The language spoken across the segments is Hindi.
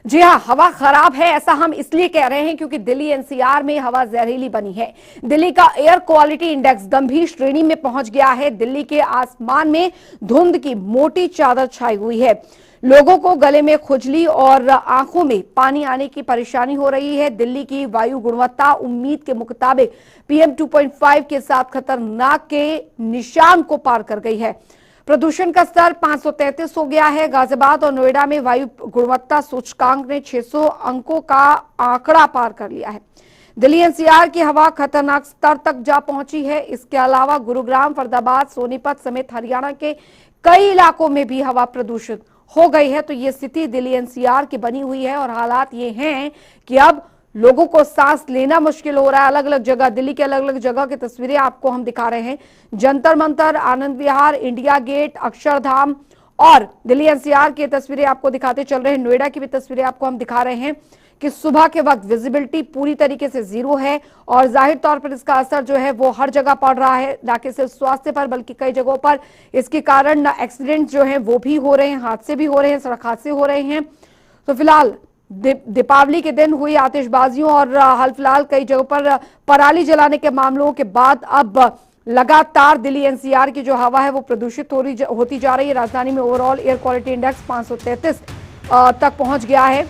जी हाँ, हवा खराब है ऐसा हम इसलिए कह रहे हैं क्योंकि दिल्ली एनसीआर में हवा जहरीली बनी है। दिल्ली का एयर क्वालिटी इंडेक्स गंभीर श्रेणी में पहुंच गया है। दिल्ली के आसमान में धुंध की मोटी चादर छाई हुई है। लोगों को गले में खुजली और आंखों में पानी आने की परेशानी हो रही है। दिल्ली की वायु गुणवत्ता उम्मीद के मुताबिक PM 2.5 के साथ खतरनाक के निशान को पार कर गई है। प्रदूषण का स्तर 533 हो गया है। गाजियाबाद और नोएडा में वायु गुणवत्ता सूचकांक ने 600 अंकों का आंकड़ा पार कर लिया है। दिल्ली एनसीआर की हवा खतरनाक स्तर तक जा पहुंची है। इसके अलावा गुरुग्राम, फरीदाबाद, सोनीपत समेत हरियाणा के कई इलाकों में भी हवा प्रदूषित हो गई है। तो ये स्थिति दिल्ली एनसीआर की बनी हुई है और हालात ये हैं कि अब लोगों को सांस लेना मुश्किल हो रहा है। अलग अलग जगह, दिल्ली के अलग अलग जगह की तस्वीरें आपको हम दिखा रहे हैं। जंतर मंतर, आनंद विहार, इंडिया गेट, अक्षरधाम और दिल्ली एनसीआर की तस्वीरें आपको दिखाते चल रहे हैं। नोएडा की भी तस्वीरें आपको हम दिखा रहे हैं कि सुबह के वक्त विजिबिलिटी पूरी तरीके से जीरो है और जाहिर तौर पर इसका असर जो है वो हर जगह पड़ रहा है, ना कि सिर्फ स्वास्थ्य पर बल्कि कई जगहों पर इसके कारण एक्सीडेंट जो है वो भी हो रहे हैं, हादसे भी हो रहे हैं, सड़क हादसे हो रहे हैं। तो फिलहाल दीपावली के दिन हुई आतिशबाजियों और हाल फिलहाल कई जगहों पर पराली जलाने के मामलों के बाद अब लगातार दिल्ली एनसीआर की जो हवा है वो प्रदूषित होती जा रही है। राजधानी में ओवरऑल एयर क्वालिटी इंडेक्स 533 तक पहुंच गया है।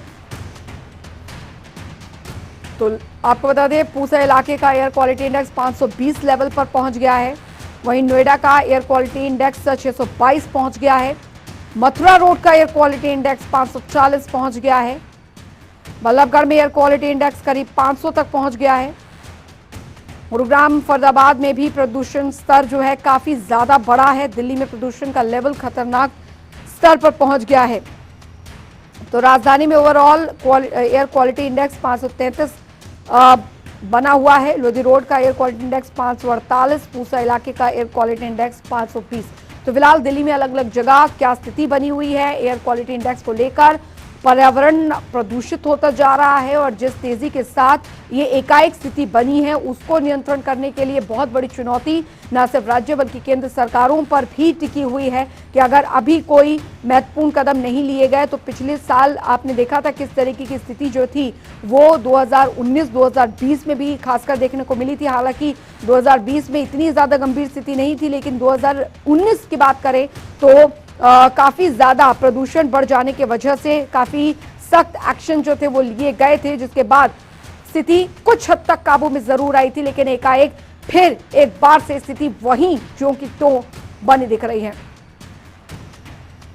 तो आपको बता दें, पूसा इलाके का एयर क्वालिटी इंडेक्स 520 लेवल पर पहुंच गया है। वहीं नोएडा का एयर क्वालिटी इंडेक्स 622 पहुंच गया है। मथुरा रोड का एयर क्वालिटी इंडेक्स 540 पहुंच गया है। बल्लभगढ़ में एयर क्वालिटी इंडेक्स करीब 500 तक पहुंच गया है। गुरुग्राम, फरीदाबाद में भी प्रदूषण स्तर जो है काफी ज्यादा बढ़ा है। दिल्ली में प्रदूषण का लेवल खतरनाक स्तर पर पहुंच गया है। तो राजधानी में ओवरऑल एयर क्वालिटी इंडेक्स 533 बना हुआ है। लोधी रोड का एयर क्वालिटी इंडेक्स 548, पूसा इलाके का एयर क्वालिटी इंडेक्स 520। तो फिलहाल दिल्ली में अलग अलग जगह क्या स्थिति बनी हुई है एयर क्वालिटी इंडेक्स को लेकर। पर्यावरण प्रदूषित होता जा रहा है और जिस तेजी के साथ ये एकाएक स्थिति बनी है उसको नियंत्रण करने के लिए बहुत बड़ी चुनौती न सिर्फ राज्य बल्कि केंद्र सरकारों पर भी टिकी हुई है कि अगर अभी कोई महत्वपूर्ण कदम नहीं लिए गए तो पिछले साल आपने देखा था किस तरीके की स्थिति जो थी वो 2019-2020 में भी खासकर देखने को मिली थी। हालांकि 2020 में इतनी ज्यादा गंभीर स्थिति नहीं थी, लेकिन 2019 की बात करें तो काफी ज्यादा प्रदूषण बढ़ जाने की वजह से काफी सख्त एक्शन जो थे वो लिए गए थे, जिसके बाद स्थिति कुछ हद तक काबू में जरूर आई थी, लेकिन एकाएक फिर एक बार से स्थिति वहीं जो की तो बनी दिख रही है।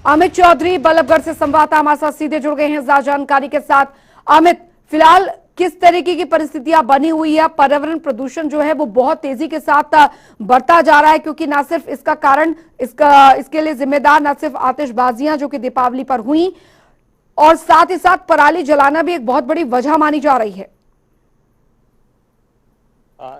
अमित चौधरी बल्लभगढ़ से संवाददाता हमारे साथ सीधे जुड़ गए हैं ज्यादा जानकारी के साथ। अमित, फिलहाल किस तरीके की परिस्थितियां बनी हुई है? पर्यावरण प्रदूषण जो है वो बहुत तेजी के साथ बढ़ता जा रहा है, क्योंकि ना सिर्फ इसका कारण इसके लिए जिम्मेदार ना सिर्फ आतिशबाजियां जो कि दीपावली पर हुई और साथ ही साथ पराली जलाना भी एक बहुत बड़ी वजह मानी जा रही है।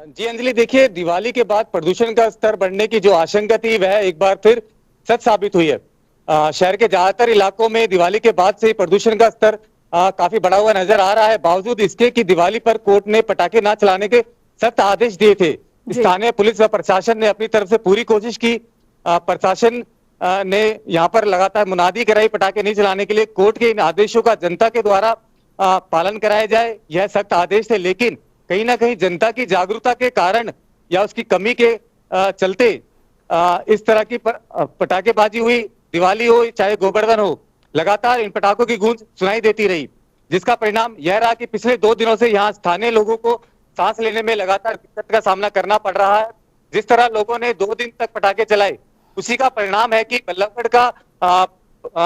जी अंजलि, देखिए दिवाली के बाद प्रदूषण का स्तर बढ़ने की जो आशंका थी वह एक बार फिर सच साबित हुई है। शहर के ज्यादातर इलाकों में दिवाली के बाद से प्रदूषण का स्तर काफी बढ़ा हुआ नजर आ रहा है, बावजूद इसके कि दिवाली पर कोर्ट ने पटाखे ना चलाने के सख्त आदेश दिए थे। स्थानीय पुलिस व प्रशासन ने अपनी तरफ से पूरी कोशिश की। प्रशासन ने यहाँ पर लगातार मुनादी कराई पटाखे नहीं चलाने के लिए। कोर्ट के इन आदेशों का जनता के द्वारा पालन कराया जाए, यह सख्त आदेश थे, लेकिन कहीं ना कहीं जनता की जागरूकता के कारण या उसकी कमी के चलते इस तरह की पटाखेबाजी हुई। दिवाली हो चाहे गोवर्धन हो, लगातार इन पटाखों की गूंज सुनाई देती रही, जिसका परिणाम यह रहा कि पिछले 2 दिनों से यहाँ स्थानीय लोगों को सांस लेने में लगातार दिक्कत का सामना करना पड़ रहा है। जिस तरह लोगों ने 2 दिन तक पटाखे चलाए, उसी का परिणाम है कि बल्लभगढ़ का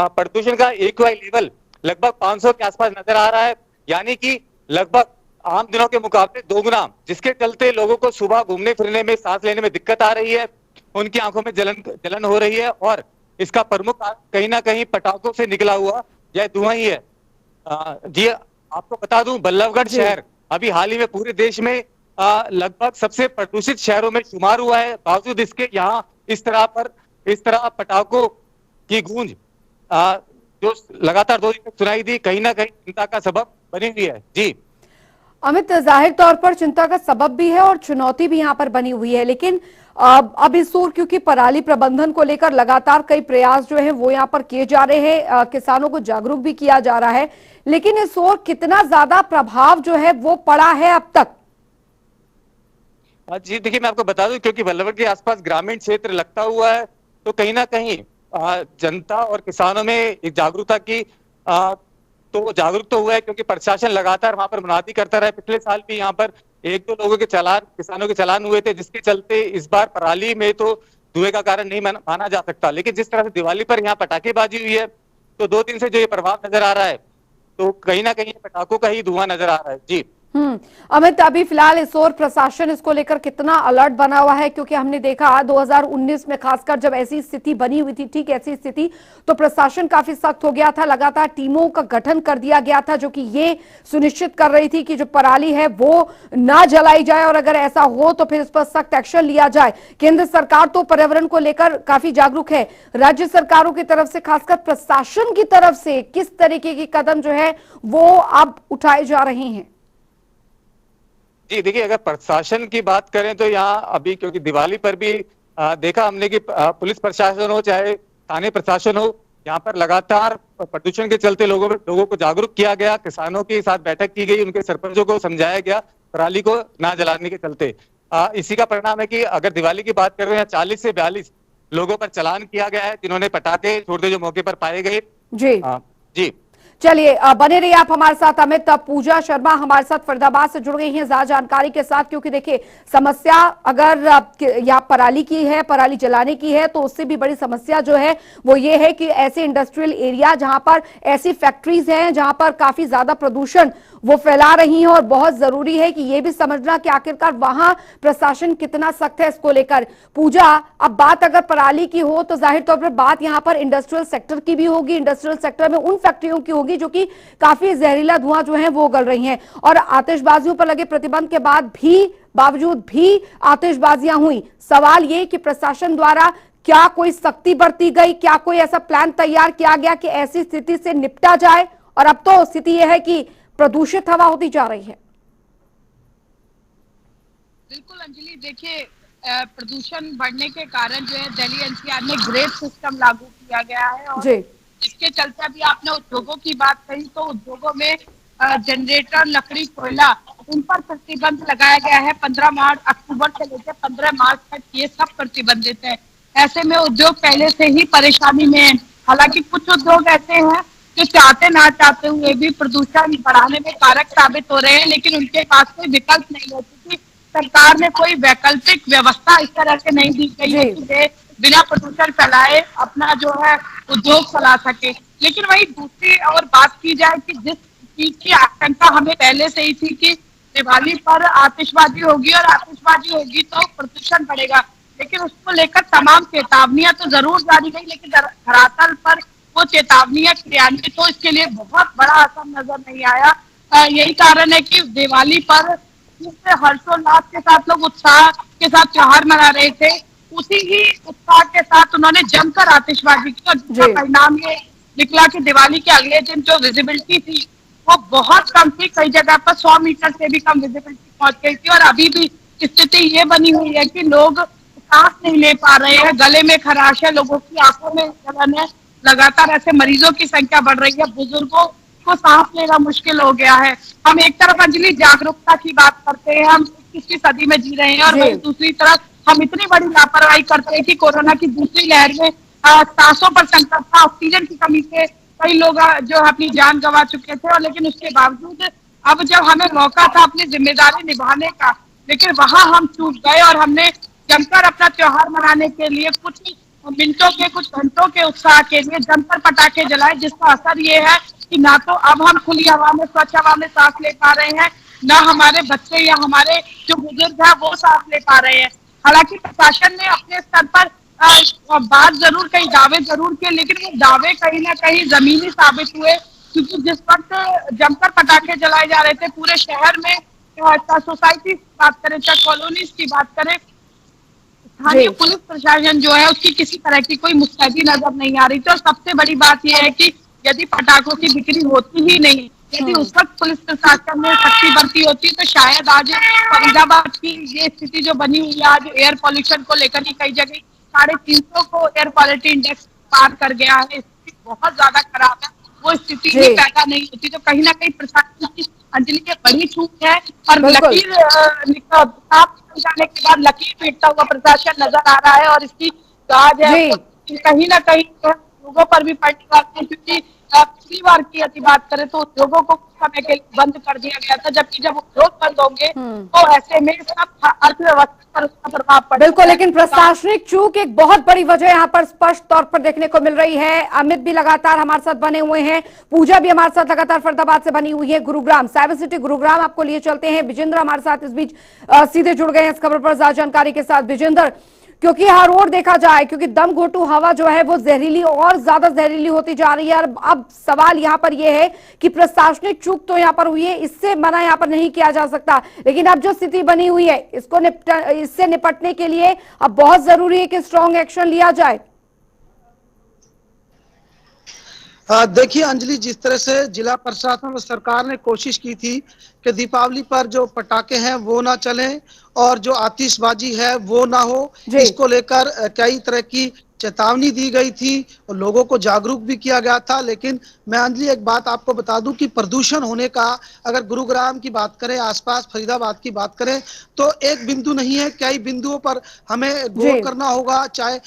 प्रदूषण का AQI लेवल लगभग 500 के आसपास नजर आ रहा है, यानी कि लगभग आम दिनों के मुकाबले 2 गुना, जिसके चलते लोगों को सुबह घूमने फिरने में, सांस लेने में दिक्कत आ रही है, उनकी आंखों में जलन हो रही है और इसका प्रमुख कारण कहीं ना कहीं पटाखों से निकला हुआ यह धुआं ही है। जी आपको बता दूं, बल्लभगढ़ शहर अभी हाल ही में पूरे देश में लगभग सबसे प्रदूषित शहरों में शुमार हुआ है। बावजूद इसके यहाँ इस तरह पटाखों की गूंज जो लगातार 2 दिन तक सुनाई दी, कहीं ना कहीं चिंता का सबब बनी हुई है। जी अमित, जाहिर तौर पर चिंता का सबब भी है और चुनौती भी यहाँ पर बनी हुई है, लेकिन अब इस ओर क्योंकि पराली प्रबंधन को लेकर लगातार कई प्रयास जो है वो यहाँ पर किए जा रहे हैं, किसानों को जागरूक भी किया जा रहा है, लेकिन इस ओर कितना ज्यादा प्रभाव जो है वो पड़ा है अब तक? जी देखिए, मैं आपको बता दूं, क्योंकि वल्लभगढ़ के आसपास ग्रामीण क्षेत्र लगता हुआ है, तो कहीं ना कहीं जनता और किसानों में एक जागरूकता की तो जागरूक तो हुआ है, क्योंकि प्रशासन लगातार वहां पर मुनादी करता रहा है। पिछले साल भी यहाँ पर एक दो लोगों के चालान, किसानों के चालान हुए थे, जिसके चलते इस बार पराली में तो धुएं का कारण नहीं माना जा सकता। लेकिन जिस तरह से दिवाली पर यहाँ पटाखेबाजी हुई है, तो 2 दिन से जो ये प्रभाव नजर आ रहा है, तो कहीं ना कहीं पटाखों का ही धुआं नजर आ रहा है। जी अमित, अभी फिलहाल इस ओर प्रशासन इसको लेकर कितना अलर्ट बना हुआ है? क्योंकि हमने देखा 2019 में खासकर जब ऐसी स्थिति बनी हुई थी, ठीक ऐसी स्थिति, तो प्रशासन काफी सख्त हो गया था, लगातार टीमों का गठन कर दिया गया था जो कि ये सुनिश्चित कर रही थी कि जो पराली है वो ना जलाई जाए और अगर ऐसा हो तो फिर इस पर सख्त एक्शन लिया जाए। केंद्र सरकार तो पर्यावरण को लेकर काफी जागरूक है, राज्य सरकारों की तरफ से, खासकर प्रशासन की तरफ से किस तरीके के कदम जो है वो अब उठाए जा रहे हैं? जी देखिए, अगर प्रशासन की बात करें तो यहाँ अभी, क्योंकि दिवाली पर भी देखा हमने कि पुलिस प्रशासन हो चाहे स्थानीय प्रशासन हो, यहाँ पर लगातार प्रदूषण के चलते लोगों को जागरूक किया गया। किसानों के साथ बैठक की गई, उनके सरपंचों को समझाया गया पराली को ना जलाने के चलते। इसी का परिणाम है कि अगर दिवाली की बात कर रहे हैं, 40 से 42 लोगों पर चालान किया गया है, जिन्होंने पटाखे छोड़ते जो मौके पर पाए गए। जी जी चलिए, बने रहिए आप हमारे साथ। अमित, पूजा शर्मा हमारे साथ फरीदाबाद से जुड़ गई हैं ज्यादा जानकारी के साथ, क्योंकि देखिए समस्या अगर या पराली की है, पराली जलाने की है, तो उससे भी बड़ी समस्या जो है वो ये है कि ऐसे इंडस्ट्रियल एरिया जहां पर ऐसी फैक्ट्रीज हैं जहां पर काफी ज्यादा प्रदूषण वो फैला रही हैं, और बहुत जरूरी है कि ये भी समझना कि आखिरकार वहां प्रशासन कितना सख्त है इसको लेकर। पूजा, अब बात अगर पराली की हो तो जाहिर तौर पर बात यहां पर इंडस्ट्रियल सेक्टर की भी होगी, इंडस्ट्रियल सेक्टर में उन फैक्ट्रियों की होगी जो कि काफी जहरीला धुआं जो है वो उगल रही हैं, और आतिशबाजियों पर लगे प्रतिबंध के बावजूद भी आतिशबाजियां हुई। सवाल ये कि प्रशासन द्वारा क्या कोई सख्ती बरती गई, क्या कोई ऐसा प्लान तैयार किया गया कि ऐसी स्थिति से निपटा जाए? और अब तो स्थिति यह है कि प्रदूषित हवा होती जा रही है। बिल्कुल अंजलि, देखिए प्रदूषण बढ़ने के कारण जो है दिल्ली एनसीआर में ग्रेड सिस्टम लागू किया गया है, और इसके चलते अभी आपने उद्योगों की बात कही, तो उद्योगों में जनरेटर, लकड़ी, कोयला, उन पर प्रतिबंध लगाया गया है। 15 अक्टूबर से लेकर 15 मार्च तक ये सब प्रतिबंधित है। ऐसे में उद्योग पहले से ही परेशानी में है। हालांकि कुछ उद्योग ऐसे हैं जो चाहते ना चाहते हुए भी प्रदूषण बढ़ाने में कारक साबित हो रहे हैं, लेकिन उनके पास कोई विकल्प नहीं है, क्योंकि सरकार ने कोई वैकल्पिक व्यवस्था इस तरह से नहीं दी गई है कि वे बिना प्रदूषण फैलाए अपना जो है उद्योग चला सके। लेकिन वही दूसरी और बात की जाए कि जिस चीज की आशंका हमें पहले से ही थी कि दिवाली पर आतिशबाजी होगी और आतिशबाजी होगी तो प्रदूषण बढ़ेगा, लेकिन उसको लेकर तमाम चेतावनियां तो जरूर जारी गई, लेकिन धरातल पर वो चेतावनियां क्रियान्वित तो इसके लिए बहुत बड़ा असर नजर नहीं आया। यही कारण है कि दिवाली पर जिससे हर्षोल्लास के साथ लोग उत्साह के साथ त्योहार मना रहे थे, उसी ही उत्साह के साथ उन्होंने जमकर आतिशबाजी की, और जिसका परिणाम ये निकला कि दिवाली के अगले दिन जो विजिबिलिटी थी वो बहुत कम थी, कई जगह पर 100 मीटर से भी कम विजिबिलिटी पहुंच गई थी। और अभी भी स्थिति ये बनी हुई है कि लोग सांस नहीं ले पा रहे हैं, गले में खराश है, लोगों की आंखों में जलन है, लगातार ऐसे मरीजों की संख्या बढ़ रही है, बुजुर्गों को सांस लेना मुश्किल हो गया है। हम एक तरफ अंजलि जागरूकता की बात करते हैं, हम 21वीं सदी में जी रहे हैं, और वहीं दूसरी तरफ हम इतनी बड़ी लापरवाही करते हैं कि कोरोना की दूसरी लहर में सांसों पर संकट था, ऑक्सीजन की कमी से कई लोग जो अपनी जान गंवा चुके थे, और लेकिन उसके बावजूद अब जब हमें मौका था अपनी जिम्मेदारी निभाने का, लेकिन वहां हम चूक गए और हमने जमकर अपना त्योहार मनाने के लिए कुछ मिनटों के, कुछ घंटों के उत्साह के लिए जमकर पटाखे जलाए, जिसका असर ये है कि ना तो अब हम खुली हवा में, स्वच्छ हवा में सांस ले पा रहे हैं, ना हमारे बच्चे या हमारे जो बुजुर्ग हैं वो सांस ले पा रहे हैं। हालांकि प्रशासन ने अपने स्तर पर बात जरूर कही, दावे जरूर किए, लेकिन वो दावे कहीं ना कहीं जमीनी साबित हुए, क्योंकि जिस वक्त जमकर पटाखे जलाए जा रहे थे पूरे शहर में, सोसाइटी की बात करें, चाहे कॉलोनीज की बात करें, स्थानीय पुलिस प्रशासन जो है उसकी किसी तरह की कोई मुस्तैदी नजर नहीं आ रही थी। और सबसे बड़ी बात यह है कि यदि पटाखों की बिक्री होती ही नहीं यदि उस वक्त पुलिस प्रशासन में सख्ती बरती होती तो शायद आज फरीदाबाद की ये स्थिति जो बनी हुई है, आज एयर पॉल्यूशन को लेकर ही कई जगह 350 को एयर क्वालिटी इंडेक्स पार कर गया है। स्थिति बहुत ज्यादा खराब है, वो स्थिति ही पैदा नहीं होती। तो कहीं ना कहीं प्रशासन की अंजलि की बड़ी चूक है और लकीर साफ जाने के बाद लकीर पीटता हुआ प्रशासन नजर आ रहा है और इसकी आज कहीं ना कहीं लोगों पर भी पड़ने वाली है, क्योंकि पिछली बार की यदि बात करें तो उद्योगों को कुछ समय के लिए बंद कर दिया गया था, जबकि जब उद्योग बंद होंगे तो ऐसे में सब अर्थव्यवस्था पर उसका प्रभाव पड़ेगा। बिल्कुल, लेकिन प्रशासनिक चूक एक बहुत बड़ी वजह यहाँ पर स्पष्ट तौर पर देखने को मिल रही है। अमित भी लगातार हमारे साथ बने हुए हैं, पूजा भी हमारे साथ लगातार फरीदाबाद से बनी हुई है। गुरुग्राम, साइबर सिटी गुरुग्राम आपको लिए चलते हैं। विजेंद्र हमारे साथ इस बीच सीधे जुड़ गए हैं इस खबर पर ज्यादा जानकारी के साथ। विजेंद्र, क्योंकि हर ओर देखा जाए, क्योंकि दम घोटू हवा जो है वो जहरीली और ज्यादा जहरीली होती जा रही है। और अब सवाल यहाँ पर यह है कि प्रशासनिक चूक तो यहाँ पर हुई है, इससे मना यहाँ पर नहीं किया जा सकता, लेकिन अब जो स्थिति बनी हुई है इससे निपटने के लिए अब बहुत जरूरी है कि स्ट्रॉन्ग एक्शन लिया जाए। देखिए अंजलि, जिस तरह से जिला प्रशासन और सरकार ने कोशिश की थी कि दीपावली पर जो पटाखे हैं वो ना चलें और जो आतिशबाजी है वो ना हो, इसको लेकर कई तरह की चेतावनी दी गई थी और लोगों को जागरूक भी किया गया था। लेकिन मैं अंजलि एक बात आपको बता दूं कि प्रदूषण होने का, अगर गुरुग्राम की बात करें, आसपास फरीदाबाद की बात करें, तो एक बिंदु नहीं है, कई बिंदुओं पर हमें गौर करना होगा। चाहे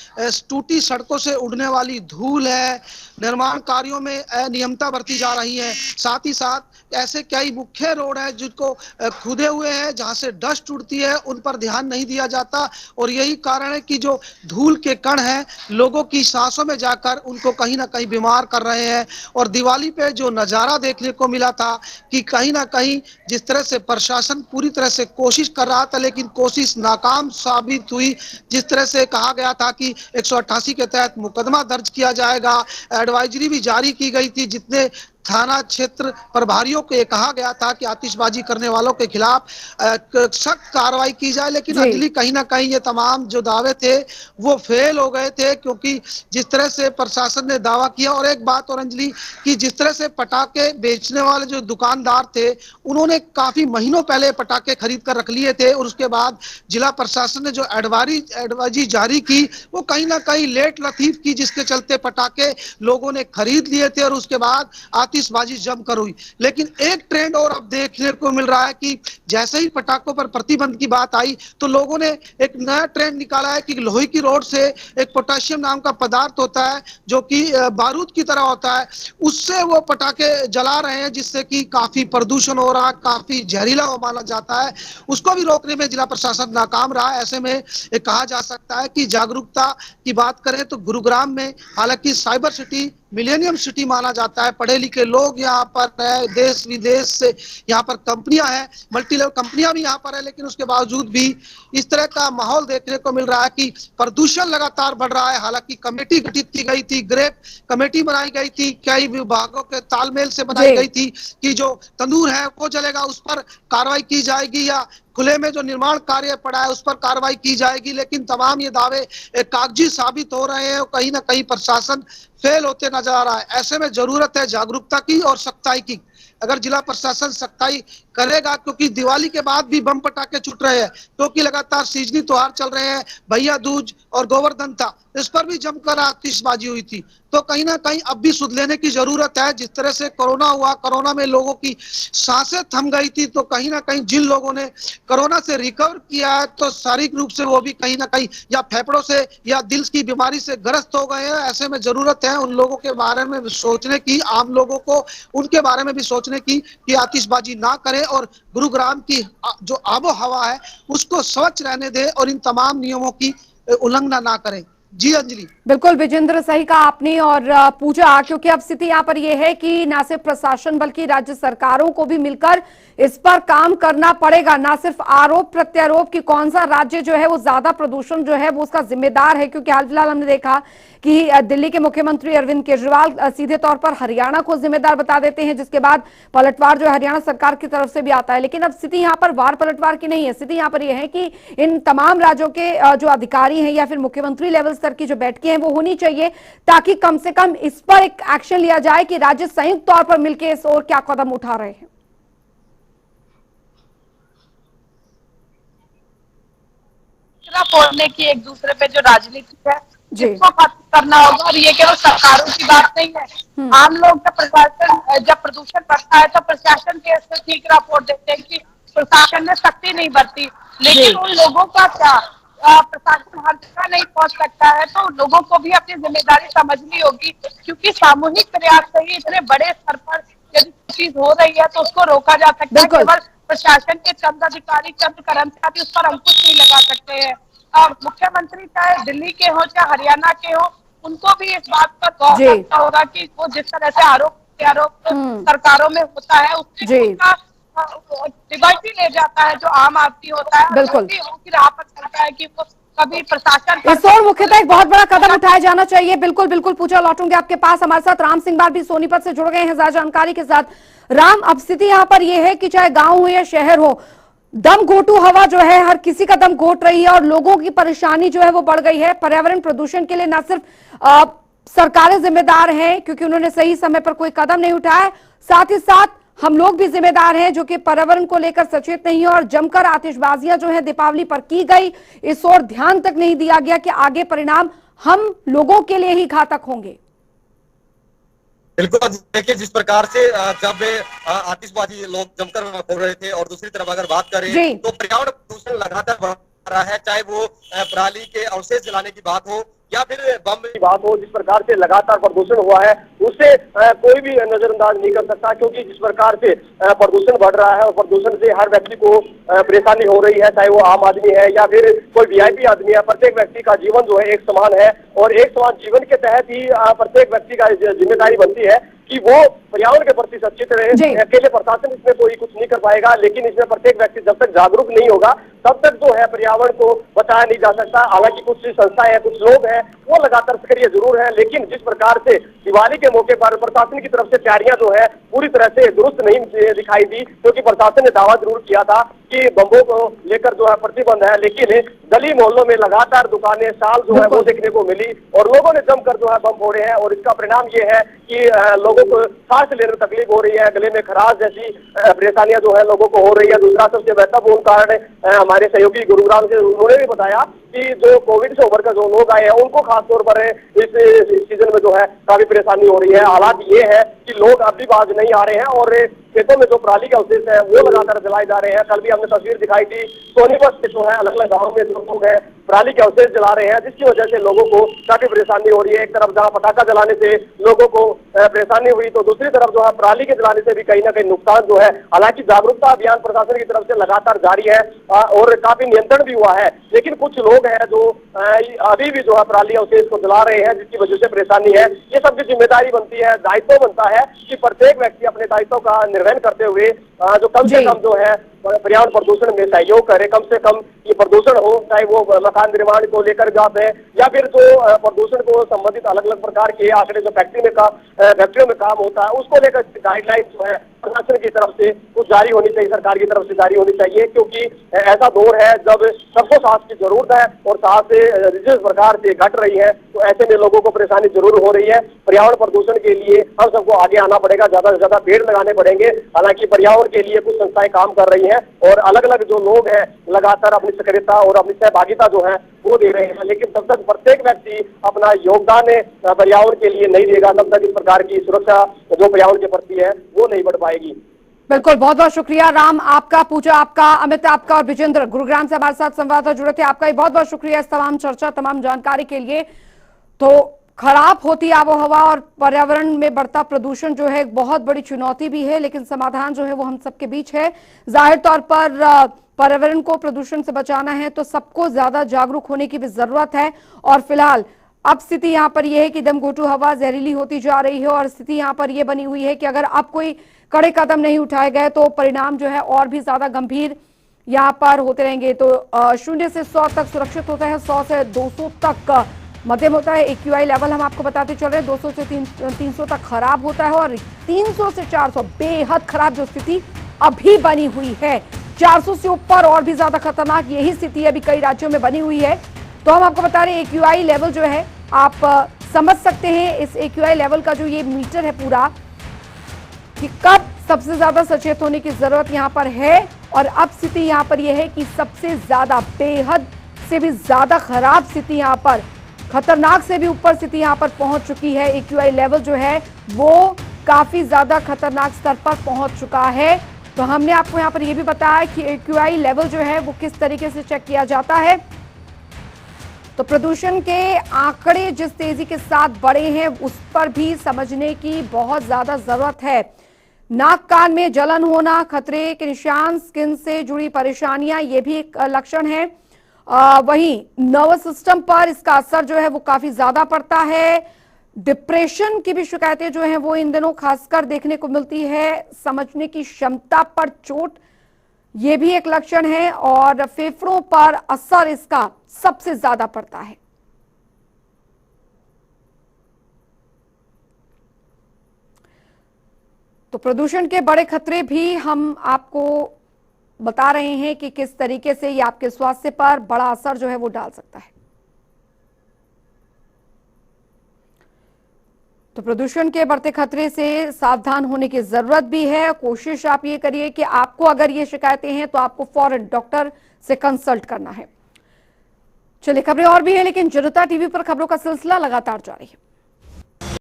टूटी सड़कों से उड़ने वाली धूल है, निर्माण कार्यों में अनियमितता बरती जा रही है, साथ ही साथ ऐसे कई मुख्य रोड है जिनको खुदे हुए हैं, जहां से डस्ट उड़ती है, उन पर ध्यान नहीं दिया जाता। और यही कारण है कि जो धूल के कण हैं लोगों की सांसों में जाकर उनको कहीं ना कहीं बीमार कर रहे हैं। और दिवाली पे जो नजारा देखने को मिला था कि कहीं ना कहीं जिस तरह से प्रशासन पूरी तरह से कोशिश कर रहा था, लेकिन कोशिश नाकाम साबित हुई। जिस तरह से कहा गया था कि 188 के तहत मुकदमा दर्ज किया जाएगा, एडवाइजरी भी जारी की गई थी, जितने थाना क्षेत्र प्रभारियों को कहा गया था कि आतिशबाजी करने वालों के खिलाफ सख्त कार्रवाई की जाए। लेकिन अंजलि, कहीं ना कहीं ये तमाम जो दावे थे वो फेल हो गए थे, क्योंकि जिस तरह से प्रशासन ने दावा किया। और एक बात और अंजलि, कि जिस तरह से पटाखे बेचने वाले जो दुकानदार थे उन्होंने काफी महीनों पहले पटाखे खरीद कर रख लिए थे, और उसके बाद जिला प्रशासन ने जो एडवाइजरी जारी की वो कहीं ना कहीं लेट लतीफ की, जिसके चलते पटाखे लोगों ने खरीद लिए थे और उसके बाद आतिशबाजी जमकर हुई। लेकिन एक ट्रेंड और अब देखने को मिल रहा है कि जैसे ही पटाखों पर प्रतिबंध की बात आई तो लोगों ने एक नया ट्रेंड निकाला है कि लोहे की रोड से एक पोटेशियम नाम का पदार्थ होता है जो कि बारूद की तरह होता है, उससे वो पटाखे जला रहे हैं, जिससे कि काफी प्रदूषण हो रहा है, काफी जहरीला माना जाता है। उसको भी रोकने में जिला प्रशासन नाकाम रहा है। ऐसे में कहा जा सकता है कि जागरूकता की बात करें तो गुरुग्राम में, हालांकि साइबर सिटी मिलेनियम सिटी माना जाता है, पढ़े लिखे लोग यहाँ पर है, देश विदेश से यहाँ पर कंपनियां हैं, मल्टी लेवल कंपनियां भी यहाँ पर है, लेकिन उसके बावजूद भी इस तरह का माहौल देखने को मिल रहा है कि प्रदूषण लगातार बढ़ रहा है। हालांकि कमेटी गठित की गई थी, ग्रेप कमेटी बनाई गई थी, कई विभागों के तालमेल से बनाई गई थी कि जो तंदूर है वो जलेगा उस पर कार्रवाई की जाएगी, या खुले में जो निर्माण कार्य पड़ा है उस पर कार्रवाई की जाएगी। लेकिन तमाम ये दावे कागजी साबित हो रहे हैं और कहीं ना कहीं प्रशासन फेल होते नजर आ रहा है। ऐसे में जरूरत है जागरूकता की और सख्ताई की। अगर जिला प्रशासन सख्ताई करेगा, क्योंकि दिवाली के बाद भी बम पटाखे छूट रहे हैं, क्योंकि लगातार सीजनी त्योहार चल रहे हैं, भैया दूज और गोवर्धन था, इस पर भी जमकर आतिशबाजी हुई थी। तो कहीं ना कहीं अब भी सुध लेने की जरूरत है। जिस तरह से कोरोना हुआ, कोरोना में लोगों की सांसें थम गई थी, तो कहीं ना कहीं जिन लोगों ने कोरोना से रिकवर किया है तो शारीरिक रूप से वो भी कहीं ना कहीं या फेफड़ों से या दिल की बीमारी से ग्रस्त हो गए हैं। ऐसे में जरूरत है उन लोगों के बारे में सोचने की, आम लोगों को उनके बारे में भी सोचने की कि आतिशबाजी ना करें और गुरुग्राम की जो आबो हवा है उसको स्वच्छ रहने दें और इन तमाम नियमों की उल्लंघना ना करें। जी अंजलि, बिल्कुल विजेंद्र, सही कहा आपने। और पूजा, क्योंकि अब स्थिति यहाँ पर यह है कि ना सिर्फ प्रशासन बल्कि राज्य सरकारों को भी मिलकर इस पर काम करना पड़ेगा। ना सिर्फ आरोप प्रत्यारोप कि कौन सा राज्य जो है वो ज्यादा प्रदूषण जो है वो उसका जिम्मेदार है, क्योंकि हाल फिलहाल हमने देखा कि दिल्ली के मुख्यमंत्री अरविंद केजरीवाल सीधे तौर पर हरियाणा को जिम्मेदार बता देते हैं, जिसके बाद पलटवार जो हरियाणा सरकार की तरफ से भी आता है। लेकिन अब स्थिति यहाँ पर वार पलटवार की नहीं है, स्थिति यहाँ पर यह है कि इन तमाम राज्यों के जो अधिकारी हैं या फिर मुख्यमंत्री लेवल स्तर की जो बैठकें हैं वो होनी चाहिए, ताकि कम से कम इस पर एक एक्शन लिया जाए कि राज्य संयुक्त तौर पर मिलकर इस ओर क्या कदम उठा रहे हैं। फोड़ने की एक दूसरे पे जो राजनीति है जी। इसको खत्म करना होगा। और ये केवल सरकारों की बात नहीं है, आम लोग जब प्रदूषण बढ़ता है तो प्रशासन के इससे ठीक रिपोर्ट देते हैं कि प्रशासन ने सख्ती नहीं बरती, लेकिन उन लोगों का क्या, प्रशासन हर जगह नहीं पहुंच सकता है, तो लोगों को भी अपनी जिम्मेदारी समझनी होगी, क्योंकि सामूहिक प्रयास से ही इतने बड़े स्तर पर यदि चीज हो रही है तो उसको रोका जा सकता है। केवल प्रशासन के चंद अधिकारी, चंद कर्मचारी उस पर अंकुश नहीं लगा सकते हैं। मुख्यमंत्री चाहे दिल्ली के हो चाहे हरियाणा के हो, उनको भी इस बात पर गौर करना होगा कि वो जिस तरह से आरोप सरकारों में होता है उससे उनका लिबर्टी ले जाता है जो आम आदमी होता है, बिल्कुल की राह पर चलता है कि वो कभी प्रशासन इस ओर मुख्यतः एक बहुत बड़ा कदम उठाया जाना चाहिए। बिल्कुल बिल्कुल पूछा लौटूंगे आपके पास। हमारे साथ राम सिंह बार भी सोनीपत से जुड़ गए हैं ज्यादा जानकारी के साथ। राम, अब स्थिति यहाँ पर यह है कि चाहे गांव हो या शहर हो, दम घोटू हवा जो है हर किसी का दम घोट रही है और लोगों की परेशानी जो है वो बढ़ गई है। पर्यावरण प्रदूषण के लिए न सिर्फ सरकारें जिम्मेदार हैं क्योंकि उन्होंने सही समय पर कोई कदम नहीं उठाया, साथ ही साथ हम लोग भी जिम्मेदार हैं जो कि पर्यावरण को लेकर सचेत नहीं है और जमकर आतिशबाजियां जो है दीपावली पर की गई, इस ओर ध्यान तक नहीं दिया गया कि आगे परिणाम हम लोगों के लिए ही घातक होंगे। बिल्कुल, देखिए जिस प्रकार से जब आतिशबाजी लोग जमकर फोड़ रहे थे और दूसरी तरफ अगर बात करें तो पर्यावरण प्रदूषण लगातार बढ़ रहा है, चाहे वो पराली के अवशेष जलाने की बात हो या फिर बम की बात हो। जिस प्रकार से लगातार प्रदूषण हुआ है उससे कोई भी नजरअंदाज नहीं कर सकता, क्योंकि जिस प्रकार से प्रदूषण बढ़ रहा है और प्रदूषण से हर व्यक्ति को परेशानी हो रही है, चाहे वो आम आदमी है या फिर कोई वीआईपी आदमी है। प्रत्येक व्यक्ति का जीवन जो है एक समान है और एक समान जीवन के तहत ही प्रत्येक व्यक्ति का जिम्मेदारी बनती है कि वो पर्यावरण के प्रति सचेत रहे। अकेले प्रशासन इसमें कोई कुछ नहीं कर पाएगा, लेकिन इसमें प्रत्येक व्यक्ति जब तक जागरूक नहीं होगा तब तक जो है पर्यावरण को बचाया नहीं जा सकता। हालांकि कुछ संस्थाएं हैं, कुछ लोग हैं वो लगातार सक्रिय जरूर है, लेकिन जिस प्रकार से दिवाली के मौके पर प्रशासन की तरफ से तैयारियां जो है पूरी तरह से दुरुस्त नहीं दिखाई दी, क्योंकि प्रशासन ने दावा जरूर किया था कि बम्बों को लेकर जो है प्रतिबंध है, लेकिन गली मोहल्लों में लगातार दुकानें साल जो है वो देखने को मिली और लोगों ने जमकर जो है बम फोड़े हैं और इसका परिणाम ये है कि लोगों को सांस लेने में तकलीफ हो रही है, गले में खराश जैसी परेशानियां जो है लोगों को हो रही है। दूसरा सबसे महत्वपूर्ण कारण हमारे सहयोगी गुरुग्राम से उन्होंने भी बताया कि जो कोविड से उभर कर जो लोग आए हैं उनको खासतौर पर इस सीजन में जो है काफी परेशानी हो रही है। हालात ये है कि लोग अब भी बाज नहीं आ रहे हैं और खेतों में जो पराली का अवशेष है वो लगातार जलाए जा रहे हैं। कल भी हमने तस्वीर दिखाई थी, सोनीपत से जो है अलग अलग गाँव में जो लोग हैं पराली के अवशेष जला रहे हैं, जिसकी वजह से लोगों को काफी परेशानी हो रही है। एक तरफ जहाँ पटाखा जलाने से लोगों को परेशानी हुई तो दूसरी तरफ जो है पराली के जलाने से भी कहीं ना कहीं नुकसान जो है। हालांकि जागरूकता अभियान प्रशासन की तरफ से लगातार जारी है और काफी नियंत्रण भी हुआ है, लेकिन कुछ लोग हैं जो अभी भी जो है पराली अवशेष को जला रहे हैं, जिसकी वजह से परेशानी है। ये सबकी जिम्मेदारी बनती है, दायित्व बनता है कि प्रत्येक व्यक्ति अपने दायित्व का निर्वहन करते हुए जो कम से कम जो है पर्यावरण प्रदूषण में सहयोग करे, कम से कम ये प्रदूषण हो, चाहे वो मकान निर्माण को लेकर बात है या फिर जो प्रदूषण को संबंधित अलग अलग प्रकार के आंकड़े जो फैक्ट्रियों में काम होता है उसको लेकर गाइडलाइन जो है प्रशासन की तरफ से कुछ जारी होनी चाहिए, सरकार की तरफ से जारी होनी चाहिए, क्योंकि ऐसा दौर है जब सबको सांस की जरूरत है और सांस जिस प्रकार से घट रही है तो ऐसे में लोगों को परेशानी जरूर हो रही है। पर्यावरण प्रदूषण के लिए हम सबको आगे आना पड़ेगा, ज्यादा से ज्यादा पेड़ लगाने पड़ेंगे। हालांकि पर्यावरण के लिए कुछ संस्थाएं काम कर रही हैं और अलग अलग जो लोग हैं लगातार अपनी सक्रियता और अपनी सहभागिता जो है वो दे रहे हैं, लेकिन तब तक प्रत्येक व्यक्ति अपना योगदान पर्यावरण के लिए नहीं देगा तब तक इस प्रकार की सुरक्षा जो पर्यावरण के प्रति है वो नहीं बढ़ पाएगी। बिल्कुल, बहुत बहुत शुक्रिया राम आपका, पूजा आपका, अमित आपका और विजेंद्र गुरुग्राम से हमारे साथ संवाददाता जुड़े थे, आपका भी बहुत बहुत शुक्रिया इस तमाम चर्चा तमाम जानकारी के लिए। तो खराब होती आबोहवा और पर्यावरण में बढ़ता प्रदूषण जो है एक बहुत बड़ी चुनौती भी है, लेकिन समाधान जो है वो हम सबके बीच है। जाहिर तौर पर पर्यावरण को प्रदूषण से बचाना है तो सबको ज्यादा जागरूक होने की भी जरूरत है और फिलहाल अब स्थिति यहाँ पर यह है कि दमघोटू हवा जहरीली होती जा रही है और स्थिति यहाँ पर यह बनी हुई है कि अगर अब कोई कड़े कदम नहीं उठाए गए तो परिणाम जो है और भी ज्यादा गंभीर यहाँ पर होते रहेंगे। तो 0 से 100 तक सुरक्षित होता है, 100 से 200 तक मध्यम होता है। AQI लेवल हम आपको बताते चल रहे हैं 200 से 300 तक खराब होता है और 300 से 400 बेहद खराब जो स्थिति अभी बनी हुई है। 400 से ऊपर और भी ज्यादा खतरनाक यही स्थिति अभी कई राज्यों में बनी हुई है। तो हम आपको बता रहे हैं AQI लेवल जो है आप समझ सकते हैं इस AQI लेवल का जो ये मीटर है पूरा कि कब सबसे ज्यादा सचेत होने की जरूरत यहां पर है। और अब स्थिति यहां पर यह है कि सबसे ज्यादा बेहद से भी ज्यादा खराब स्थिति यहां पर, खतरनाक से भी ऊपर स्थिति यहां पर पहुंच चुकी है। AQI लेवल जो है वो काफी ज्यादा खतरनाक स्तर पर पहुंच चुका है। तो हमने आपको यहां पर यह भी बताया कि AQI लेवल जो है वो किस तरीके से चेक किया जाता है। तो प्रदूषण के आंकड़े जिस तेजी के साथ बढ़े हैं उस पर भी समझने की बहुत ज्यादा जरूरत है। नाक कान में जलन होना, खतरे के निशान, स्किन से जुड़ी परेशानियां, ये भी एक लक्षण है। वहीं नर्वस सिस्टम पर इसका असर जो है वो काफी ज्यादा पड़ता है। डिप्रेशन की भी शिकायतें जो हैं वो इन दिनों खासकर देखने को मिलती है। समझने की क्षमता पर चोट, ये भी एक लक्षण है। और फेफड़ों पर असर इसका सबसे ज्यादा पड़ता है। तो प्रदूषण के बड़े खतरे भी हम आपको बता रहे हैं कि किस तरीके से ये आपके स्वास्थ्य पर बड़ा असर जो है वो डाल सकता है। तो प्रदूषण के बढ़ते खतरे से सावधान होने की जरूरत भी है। कोशिश आप ये करिए कि आपको अगर ये शिकायतें हैं तो आपको फौरन डॉक्टर से कंसल्ट करना है। चलिए, खबरें और भी है लेकिन जनता टीवी पर खबरों का सिलसिला लगातार जारी है।